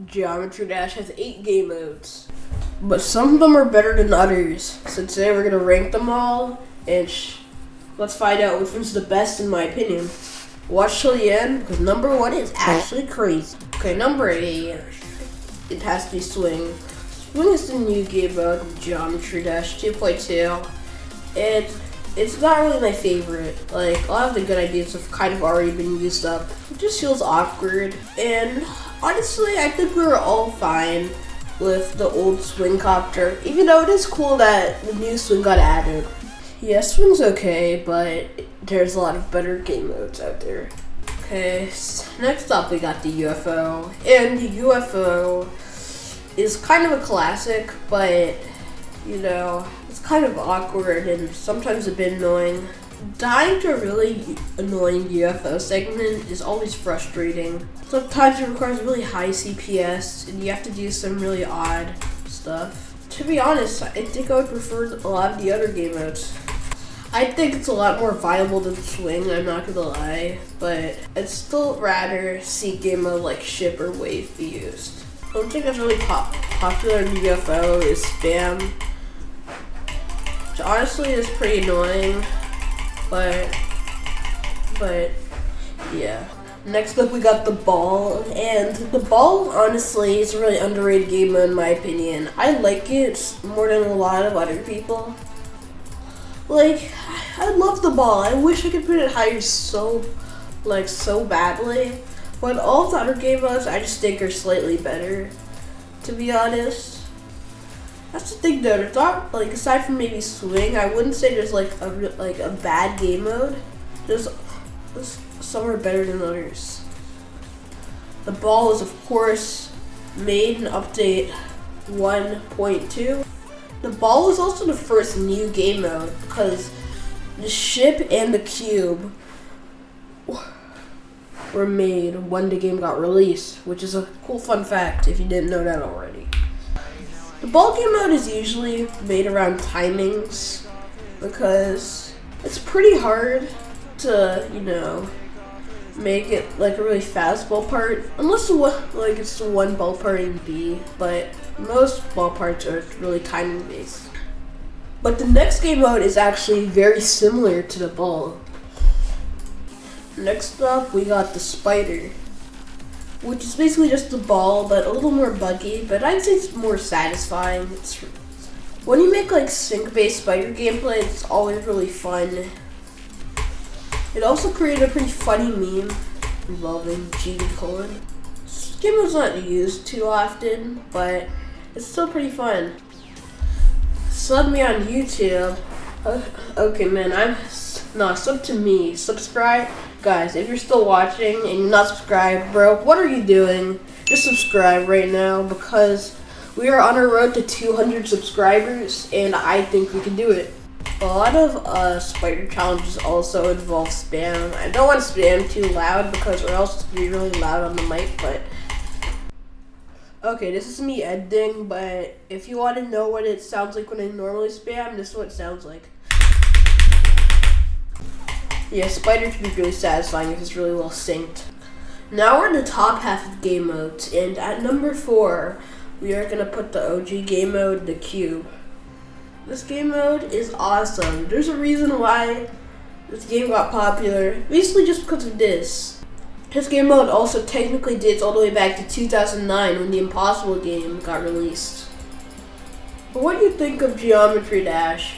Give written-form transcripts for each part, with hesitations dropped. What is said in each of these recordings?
Geometry Dash has 8 game modes, but some of them are better than others. So today we're gonna rank them all, and let's find out which one's the best in my opinion. Watch till the end, because number 1 is actually crazy. Okay, number 8, it has to be Swing. Swing is the new game mode in Geometry Dash 2.2, and it's not really my favorite. Like, a lot of the good ideas have kind of already been used up. It just feels awkward, and honestly, I think we were all fine with the old Swing copter, even though it is cool that the new Swing got added. Yeah, Swing's okay, but there's a lot of better game modes out there. Okay, so next up we got the UFO, and the UFO is kind of a classic, but you know, it's kind of awkward and sometimes a bit annoying. Dying to a really annoying UFO segment is always frustrating. Sometimes it requires really high CPS and you have to do some really odd stuff. To be honest, I think I would prefer a lot of the other game modes. I think it's a lot more viable than Swing, I'm not gonna lie, but I'd still rather see game mode like Ship or Wave be used. One thing that's really popular in UFO is Spam, which honestly is pretty annoying, but yeah. Next up we got the Ball, and the Ball honestly is a really underrated game mode in my opinion. I like it more than a lot of other people. Like, I love the Ball. I wish I could put it higher so badly. But all the other game modes I just think are slightly better, to be honest. That's the thing though, there's not, like, aside from maybe Swing, I wouldn't say there's like a bad game mode. There's some are better than others. The Ball is of course made in update 1.2. The Ball is also the first new game mode because the Ship and the Cube were made when the game got released, which is a cool fun fact if you didn't know that already. The Ball game mode is usually made around timings because it's pretty hard to, you know, make it like a really fast ball part, unless it's the one ball part in B, but most ball parts are really timing based. But the next game mode is actually very similar to the Ball. Next up we got the Spider, which is basically just the Ball but a little more buggy, but I'd say it's more satisfying. When you make like sync-based spider gameplay, it's always really fun. It also created a pretty funny meme involving GD colon. This game was not used too often, but it's still pretty fun. Sub me on YouTube. Okay, man, sub to me. Subscribe. Guys, if you're still watching and you're not subscribed, bro, what are you doing? Just subscribe right now because we are on our road to 200 subscribers and I think we can do it. A lot of spider challenges also involve spam. I don't want to spam too loud because or else it's going to be really loud on the mic, but okay, this is me editing, but if you want to know what it sounds like when I normally spam, this is what it sounds like. Yeah, Spider can be really satisfying if it's really well synced. Now we're in the top half of game modes, and at number 4, we are going to put the OG game mode, the Cube. This game mode is awesome. There's a reason why this game got popular, basically just because of this. This game mode also technically dates all the way back to 2009 when the Impossible game got released. But what do you think of Geometry Dash?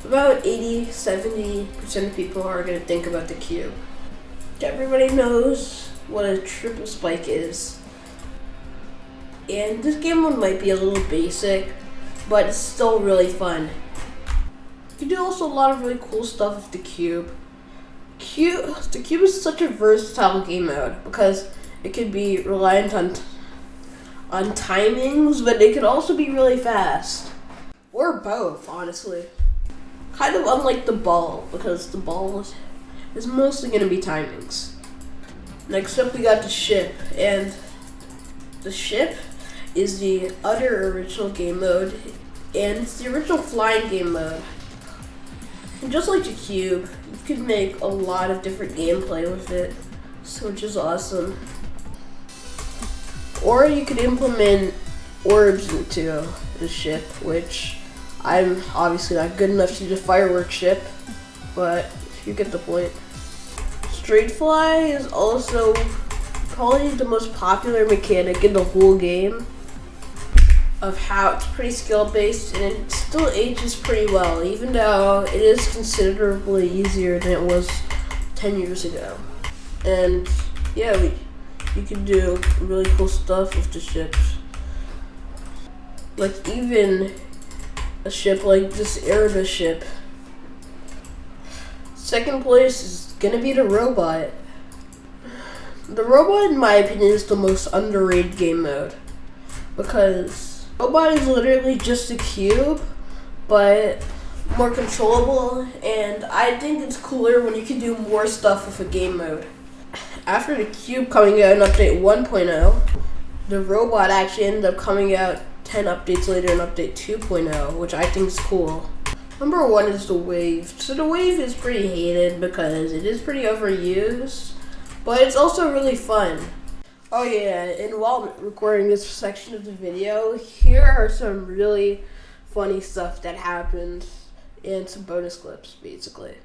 About 80-70% of people are going to think about the Cube. Everybody knows what a triple spike is. And this game mode might be a little basic, but it's still really fun. You do also a lot of really cool stuff with the Cube. The Cube is such a versatile game mode because it can be reliant on timings, but it can also be really fast. Or both, honestly. Kind of unlike the Ball, because the Ball is mostly going to be timings. Next up we got the Ship, and the Ship is the other original game mode, and it's the original flying game mode. And just like the Cube, you can make a lot of different gameplay with it, which is awesome. Or you could implement orbs into the ship, which I'm obviously not good enough to do the fireworks ship, but you get the point. Straight fly is also probably the most popular mechanic in the whole game, of how it's pretty skill based, and it still ages pretty well, even though it is considerably easier than it was 10 years ago. And yeah, you can do really cool stuff with the ships. Like even a ship like this Erebus ship. Second place is gonna be the robot. The robot, in my opinion, is the most underrated game mode, because robot is literally just a cube, but more controllable, and I think it's cooler when you can do more stuff with a game mode. After the cube coming out in update 1.0, the robot actually ended up coming out 10 updates later in update 2.0, which I think is cool. Number 1 is the wave. So the wave is pretty hated because it is pretty overused, but it's also really fun. Oh yeah, and while recording this section of the video, here are some really funny stuff that happened and some bonus clips, basically.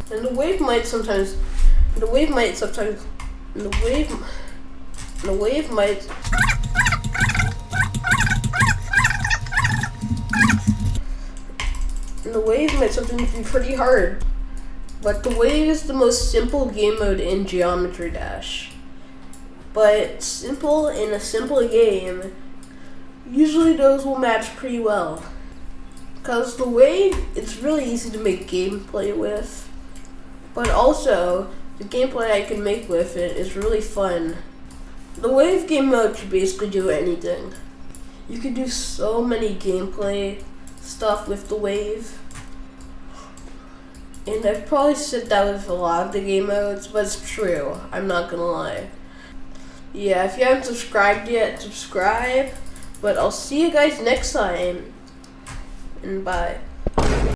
And the wave might sometimes be pretty hard. But the wave is the most simple game mode in Geometry Dash. But simple in a simple game, usually those will match pretty well. Because the wave, it's really easy to make gameplay with. But also, the gameplay I can make with it is really fun. The wave game mode can basically do anything. You can do so many gameplay stuff with the wave. And I've probably said that with a lot of the game modes, but it's true. I'm not gonna lie. Yeah, if you haven't subscribed yet, subscribe. But I'll see you guys next time. And bye.